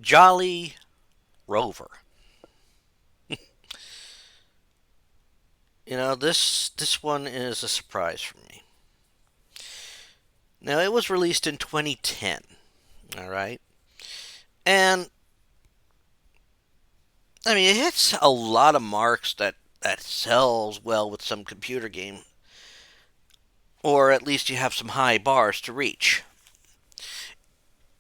Jolly Rover. This one is a surprise for me. Now, it was released in 2010, all right? And, I mean, it hits a lot of marks that sells well with some computer game, or at least you have some high bars to reach.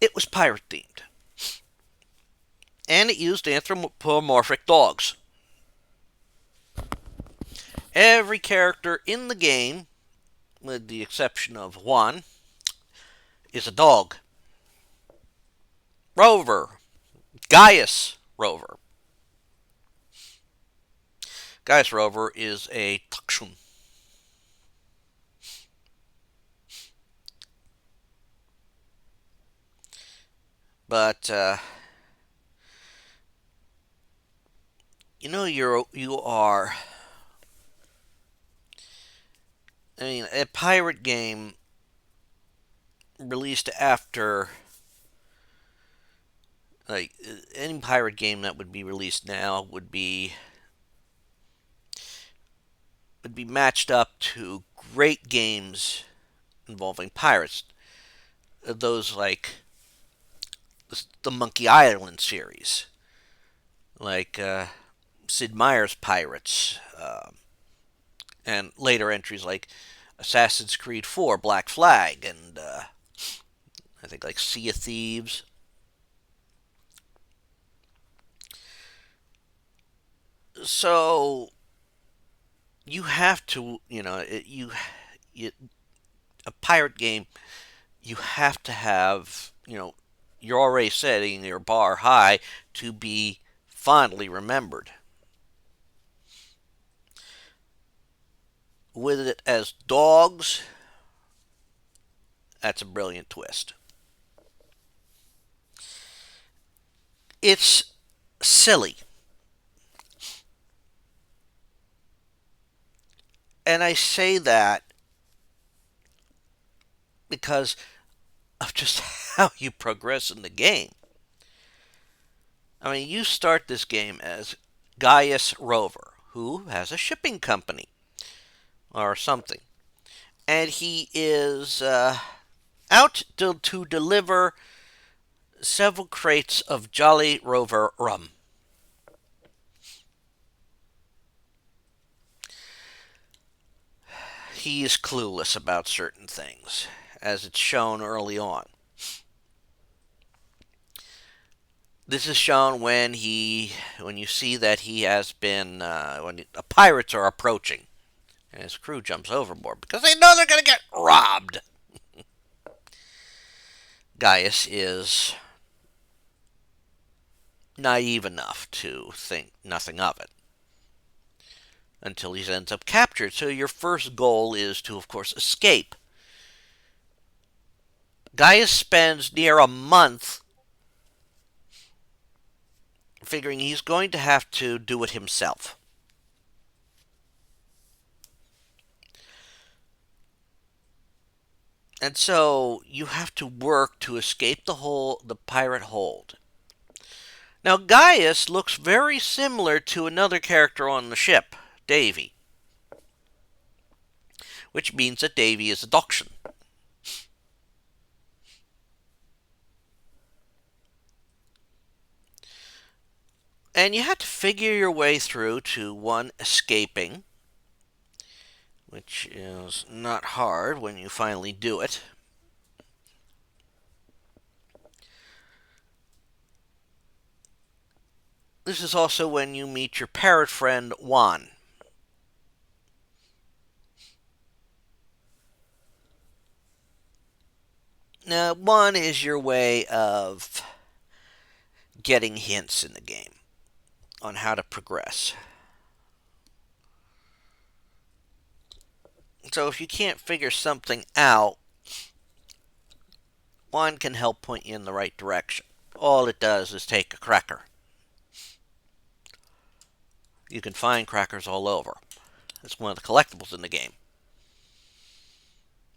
It was pirate themed, and it used anthropomorphic dogs. Every character in the game, with the exception of one, is a dog. Rover. Gaius Rover. Gaius Rover is a Takshun. But you are. I mean, a pirate game released after, like, any pirate game that would be released now would be matched up to great games involving pirates. Those like the Monkey Island series, like Sid Meier's Pirates, and later entries like Assassin's Creed 4, Black Flag, and I think like Sea of Thieves. So you have to, a pirate game, you have to have, you're already setting your bar high to be fondly remembered. With it as dogs, that's a brilliant twist. It's silly. And I say that because of just how you progress in the game. I mean, you start this game as Gaius Rover, who has a shipping company or something. And he is out to deliver several crates of Jolly Rover rum. He is clueless about certain things, as it's shown early on. This is shown when you see that he has been, when the pirates are approaching, and his crew jumps overboard because they know they're going to get robbed. Gaius is naive enough to think nothing of it until he ends up captured. So your first goal is to, of course, escape. Gaius spends near a month figuring he's going to have to do it himself. And so you have to work to escape the pirate hold. Now Gaius looks very similar to another character on the ship, Davy, which means that Davy is a Dachshund. And you have to figure your way through to one escaping, which is not hard when you finally do it. This is also when you meet your parrot friend Juan. Now, Juan is your way of getting hints in the game on how to progress. So if you can't figure something out, Juan can help point you in the right direction. All it does is take a cracker. You can find crackers all over. It's one of the collectibles in the game.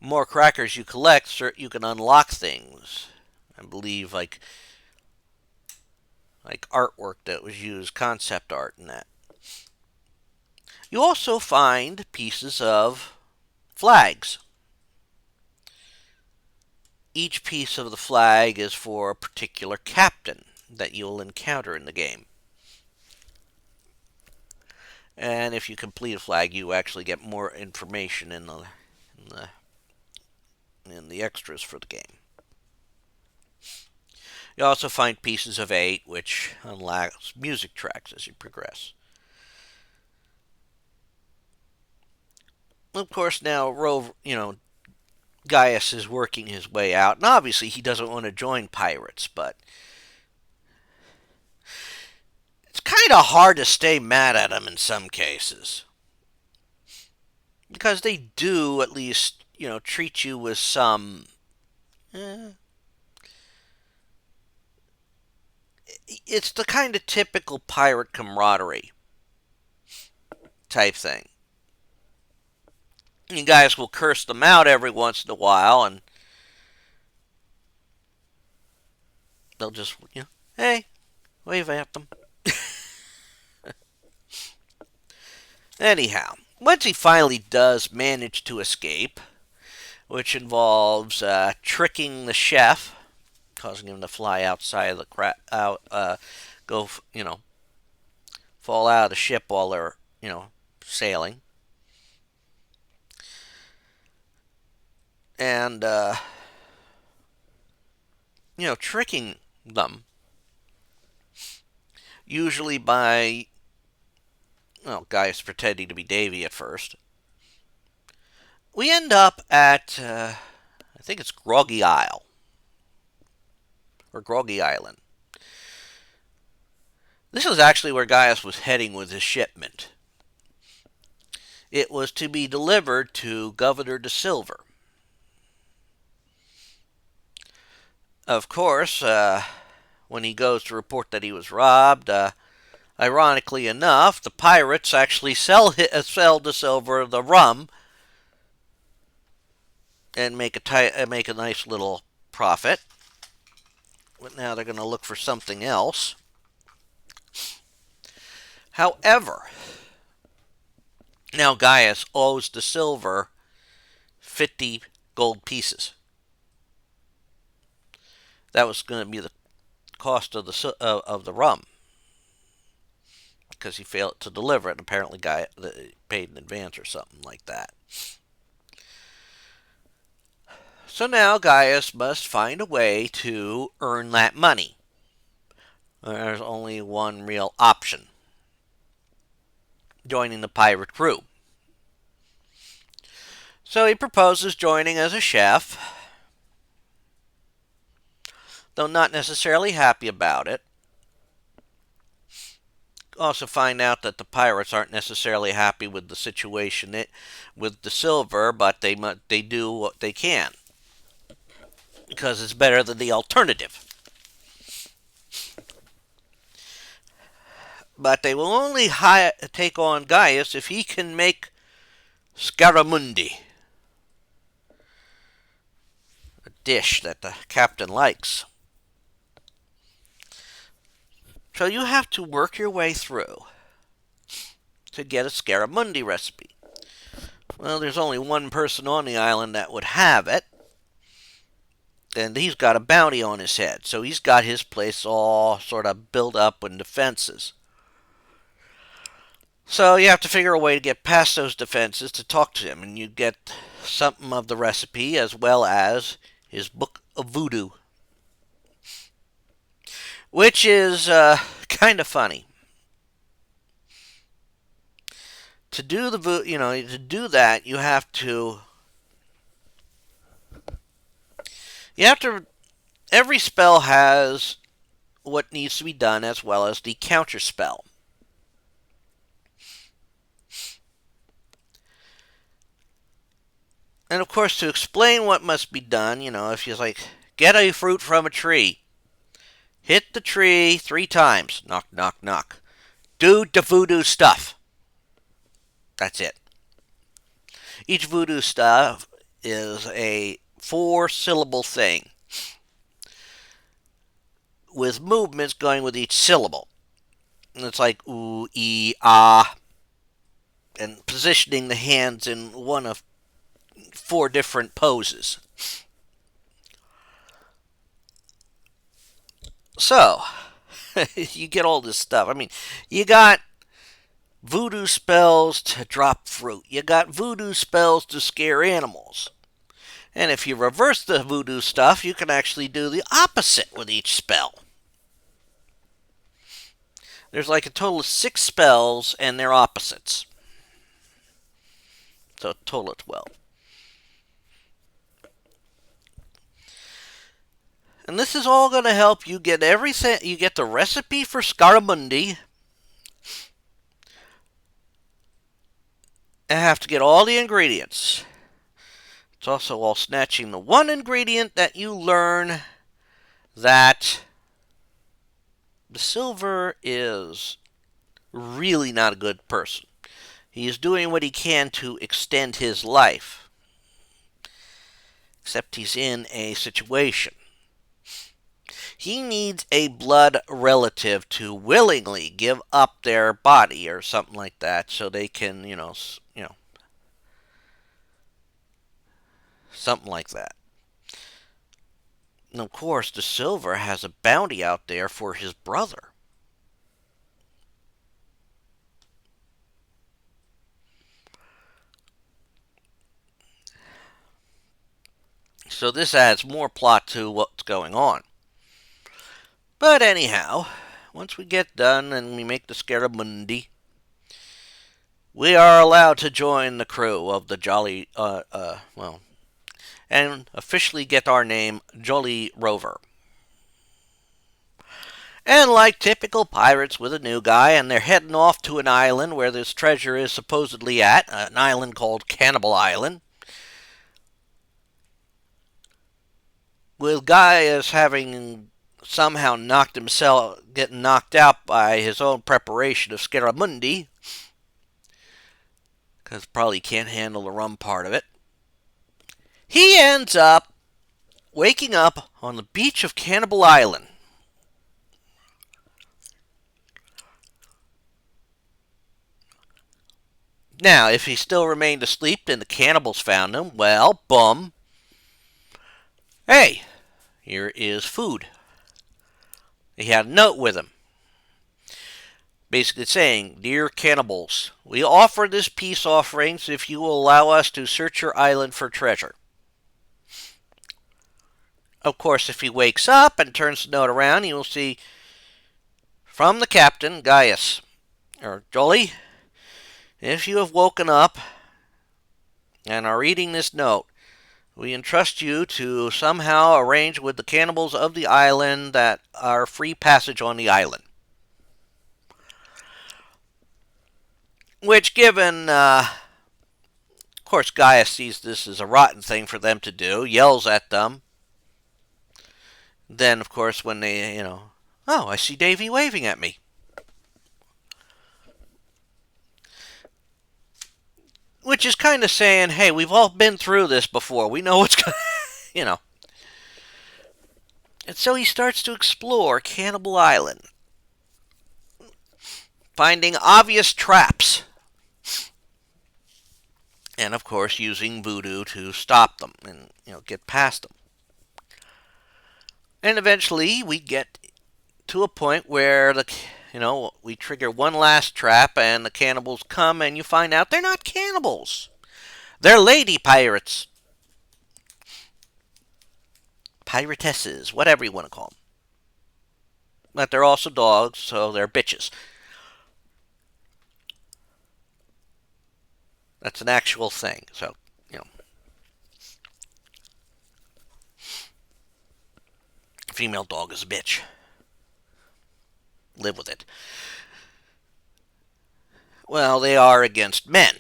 The more crackers you collect, you can unlock things. I believe, like, like artwork that was used, concept art and that. You also find pieces of flags. Each piece of the flag is for a particular captain that you'll encounter in the game. And if you complete a flag, you actually get more information in the in the extras for the game. You also find pieces of 8, which unlocks music tracks as you progress. Of course, now Gaius is working his way out, and obviously he doesn't want to join pirates, but it's kind of hard to stay mad at him in some cases. Because they do at least, treat you with some. Eh, it's the kind of typical pirate camaraderie type thing. You guys will curse them out every once in a while, and they'll just, hey, wave at them. Anyhow, once he finally does manage to escape, which involves tricking the chef, causing him to fly outside of the go, fall out of the ship while they're, sailing. And, tricking them, usually by, guys pretending to be Davy at first. We end up at, I think it's Groggy Isle, or Groggy Island. This is actually where Gaius was heading with his shipment. It was to be delivered to Governor de Silver. Of course, when he goes to report that he was robbed, ironically enough, the pirates actually sell de Silver the rum and make a nice little profit. But now they're going to look for something else. However, now Gaius owes de Silver 50 gold pieces. That was going to be the cost of the rum, because he failed to deliver it, and apparently Gaius paid in advance or something like that. So now Gaius must find a way to earn that money. There's only one real option: joining the pirate crew. So he proposes joining as a chef, though not necessarily happy about it. Also find out that the pirates aren't necessarily happy with the situation with the silver, but they do what they can, because it's better than the alternative. But they will only take on Gaius if he can make scaramundi, a dish that the captain likes. So you have to work your way through to get a scaramundi recipe. Well, there's only one person on the island that would have it, and he's got a bounty on his head, so he's got his place all sort of built up in defenses. So you have to figure a way to get past those defenses to talk to him, and you get something of the recipe as well as his book of voodoo, which is kind of funny. To do that, you have to every spell has what needs to be done as well as the counter spell. And of course, to explain what must be done, if you're like, get a fruit from a tree, hit the tree 3 times, knock, knock, knock, do the voodoo stuff. That's it. Each voodoo stuff is a 4-syllable thing, with movements going with each syllable. And it's like ooh, ee, ah, and positioning the hands in one of 4 different poses. So, you get all this stuff. I mean, you got voodoo spells to drop fruit. You got voodoo spells to scare animals. And if you reverse the voodoo stuff, you can actually do the opposite with each spell. There's like a total of 6 spells and their opposites. So a total of 12. And this is all going to help you get everything. You get the recipe for Scaramundi. And have to get all the ingredients. It's also all snatching the one ingredient that you learn that the silver is really not a good person. He is doing what he can to extend his life. Except he's in a situation. He needs a blood relative to willingly give up their body or something like that so they can, something like that. And of course, the silver has a bounty out there for his brother. So this adds more plot to what's going on. But anyhow, once we get done and we make the Scaramundi, we are allowed to join the crew of the and officially get our name, Jolly Rover. And like typical pirates with a new guy, and they're heading off to an island where this treasure is supposedly at, an island called Cannibal Island. With Guy as having somehow getting knocked out by his own preparation of Scaramundi, because probably can't handle the rum part of it. He ends up waking up on the beach of Cannibal Island. Now, if he still remained asleep and the cannibals found him, well, bum. Hey, here is food. He had a note with him, basically saying, "Dear cannibals, we offer this peace offerings if you will allow us to search your island for treasure." Of course, if he wakes up and turns the note around, he will see from the captain, Gaius, or Jolly, if you have woken up and are reading this note, we entrust you to somehow arrange with the cannibals of the island that are free passage on the island. Which, given, of course, Gaius sees this as a rotten thing for them to do, yells at them. Then, of course, when they, oh, I see Davy waving at me. Which is kind of saying, hey, we've all been through this before. We know what's going to, And so he starts to explore Cannibal Island, finding obvious traps. And, of course, using voodoo to stop them and, get past them. And eventually we get to a point where we trigger one last trap and the cannibals come and you find out they're not cannibals. They're lady pirates. Piratesses, whatever you want to call them. But they're also dogs, so they're bitches. That's an actual thing, so, female dog is a bitch. Live with it. Well, they are against men.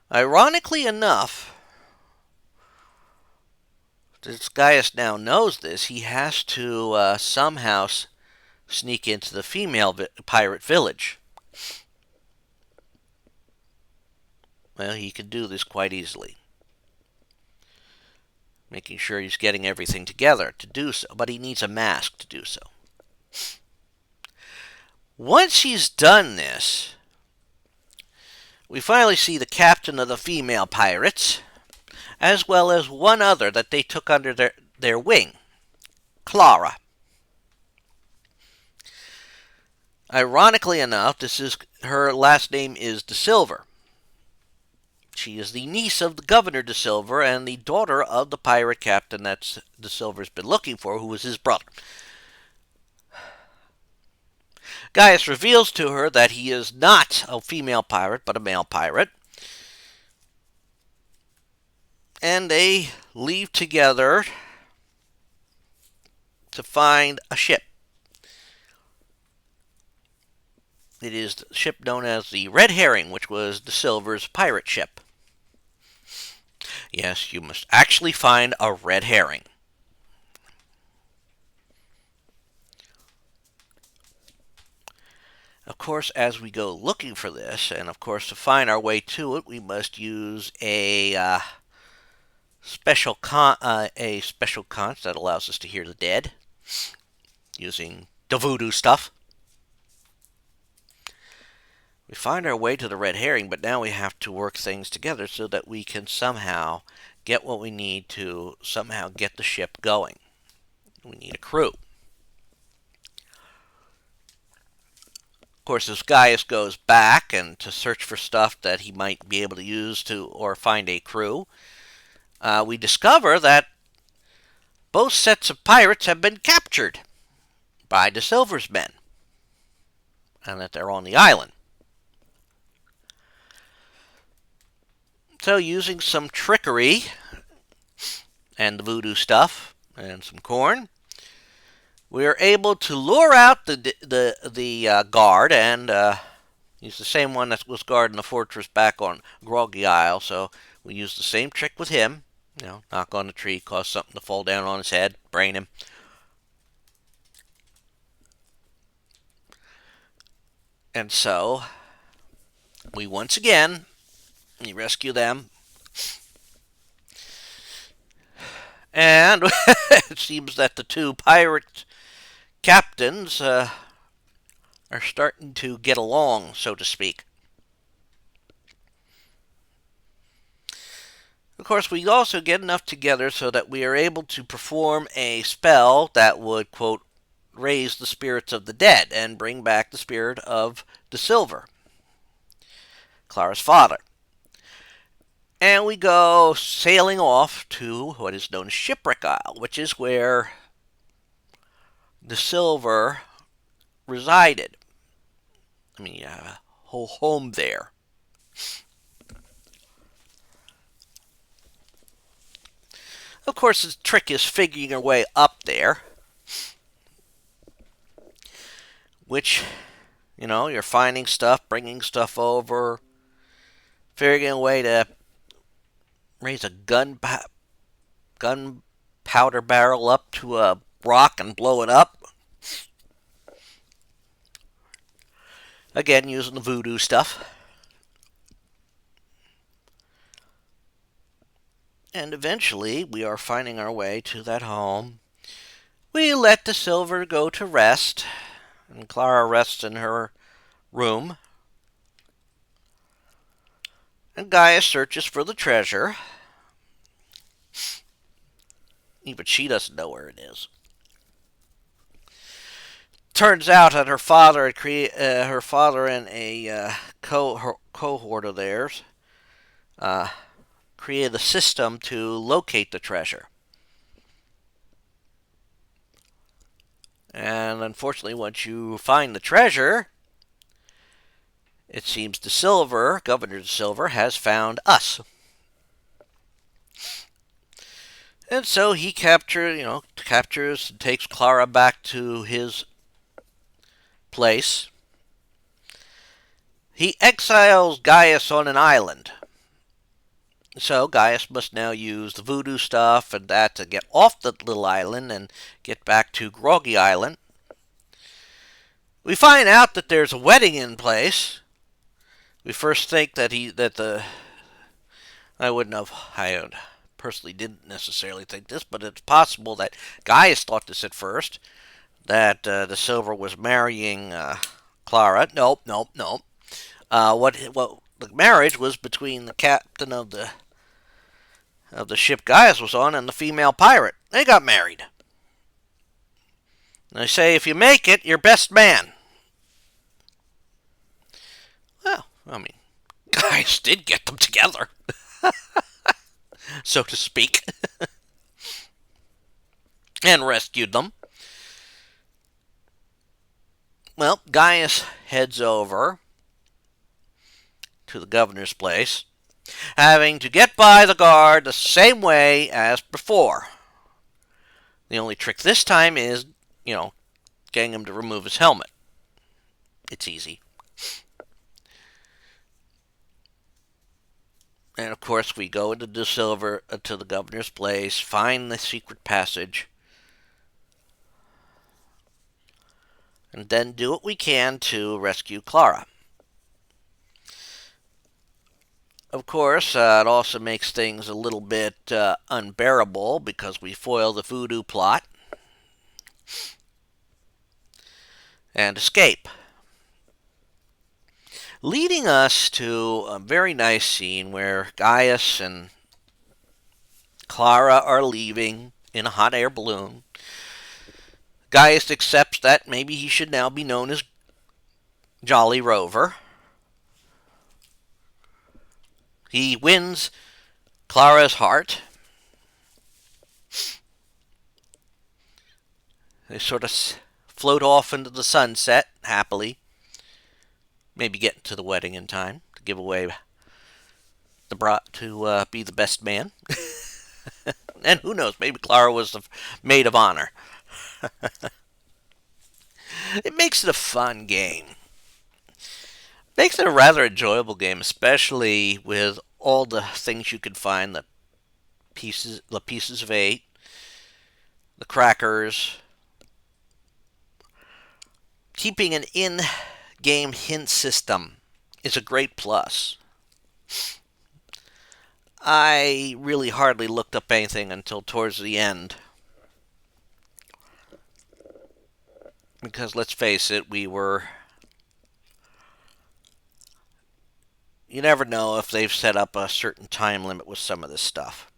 Ironically enough, this Gaius now knows this. He has to somehow sneak into the female pirate village. Well, he could do this quite easily. making sure he's getting everything together to do so, but he needs a mask to do so. Once he's done this, we finally see the captain of the female pirates, as well as one other that they took under their wing, Clara. Ironically enough, her last name is De Silver. She is the niece of the Governor De Silver and the daughter of the pirate captain that De Silver's been looking for, who was his brother. Gaius reveals to her that he is not a female pirate, but a male pirate. And they leave together to find a ship. It is the ship known as the Red Herring, which was De Silver's pirate ship. Yes, you must actually find a red herring. Of course, as we go looking for this, and of course to find our way to it, we must use a special conch that allows us to hear the dead, using the voodoo stuff. We find our way to the red herring, but now we have to work things together so that we can somehow get what we need to somehow get the ship going. We need a crew. Of course, as Gaius goes back and to search for stuff that he might be able to use to or find a crew, we discover that both sets of pirates have been captured by De Silver's men, and that they're on the island. So, using some trickery and the voodoo stuff and some corn, we are able to lure out the guard, and he's the same one that was guarding the fortress back on Groggy Isle. So we use the same trick with him. Knock on the tree, cause something to fall down on his head, brain him. And so we once again rescue them. And it seems that the two pirate captains are starting to get along, so to speak. Of course, we also get enough together so that we are able to perform a spell that would, quote, raise the spirits of the dead and bring back the spirit of De Silver, Clara's father. And we go sailing off to what is known as Shipwreck Isle, which is where De Silver resided. I mean, you have a whole home there. Of course, the trick is figuring your way up there, which, you're finding stuff, bringing stuff over, figuring a way to raise a gunpowder barrel up to a rock and blow it up. Again, using the voodoo stuff. And eventually, we are finding our way to that home. We let De Silver go to rest, and Clara rests in her room. And Gaius searches for the treasure. Even she doesn't know where it is. Turns out that her father and a cohort of theirs created a system to locate the treasure. And unfortunately, once you find the treasure, it seems Governor De Silver, has found us. And so he captures and takes Clara back to his place. He exiles Gaius on an island. So Gaius must now use the voodoo stuff and that to get off the little island and get back to Groggy Island. We find out that there's a wedding in place. We first think I wouldn't have hired personally didn't necessarily think this, but it's possible that Gaius thought this at first, that the Silver was marrying Clara. Nope, nope, nope. What the marriage was between the captain of the ship Gaius was on and the female pirate. They got married. And they say if you make it, you're best man. Well, I mean, Gaius did get them together, so to speak, and rescued them. Well, Gaius heads over to the governor's place, having to get by the guard the same way as before. The only trick this time is, getting him to remove his helmet. It's easy. And of course, we go into to the governor's place, find the secret passage, and then do what we can to rescue Clara. Of course, it also makes things a little bit unbearable because we foil the voodoo plot and escape. Leading us to a very nice scene where Gaius and Clara are leaving in a hot air balloon. Gaius accepts that maybe he should now be known as Jolly Rover. He wins Clara's heart. They sort of float off into the sunset happily. Maybe get to the wedding in time to give away to be the best man. And who knows, maybe Clara was the maid of honor. It makes it a fun game. Makes it a rather enjoyable game, especially with all the things you can find, the pieces of 8, the crackers. Keeping an in-game hint system is a great plus. I really hardly looked up anything until towards the end. Because let's face it, you never know if they've set up a certain time limit with some of this stuff.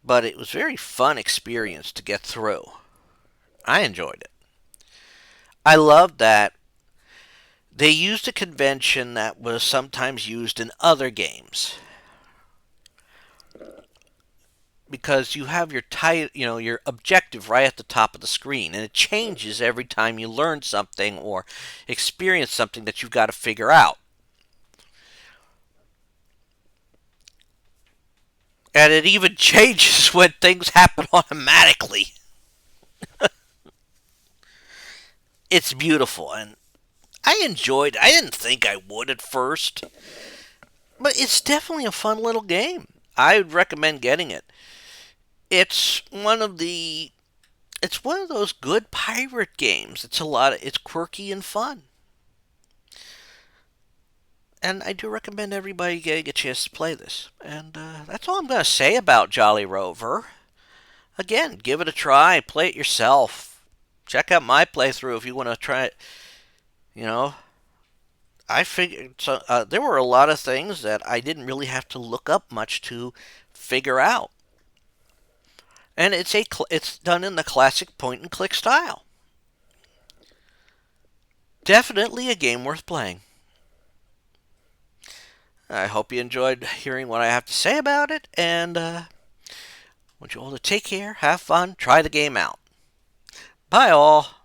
But it was a very fun experience to get through. I enjoyed it. I loved that they used a convention that was sometimes used in other games. Because you have your objective right at the top of the screen, and it changes every time you learn something or experience something that you've got to figure out. And it even changes when things happen automatically. It's beautiful, and I enjoyed it. I didn't think I would at first, but it's definitely a fun little game. I would recommend getting it. It's one of those good pirate games. It's quirky and fun. And I do recommend everybody getting a chance to play this. And that's all I'm going to say about Jolly Rover. Again, give it a try. Play it yourself. Check out my playthrough if you want to try it. I figured there were a lot of things that I didn't really have to look up much to figure out. And it's done in the classic point-and-click style. Definitely a game worth playing. I hope you enjoyed hearing what I have to say about it, and want you all to take care, have fun, try the game out. Bye all.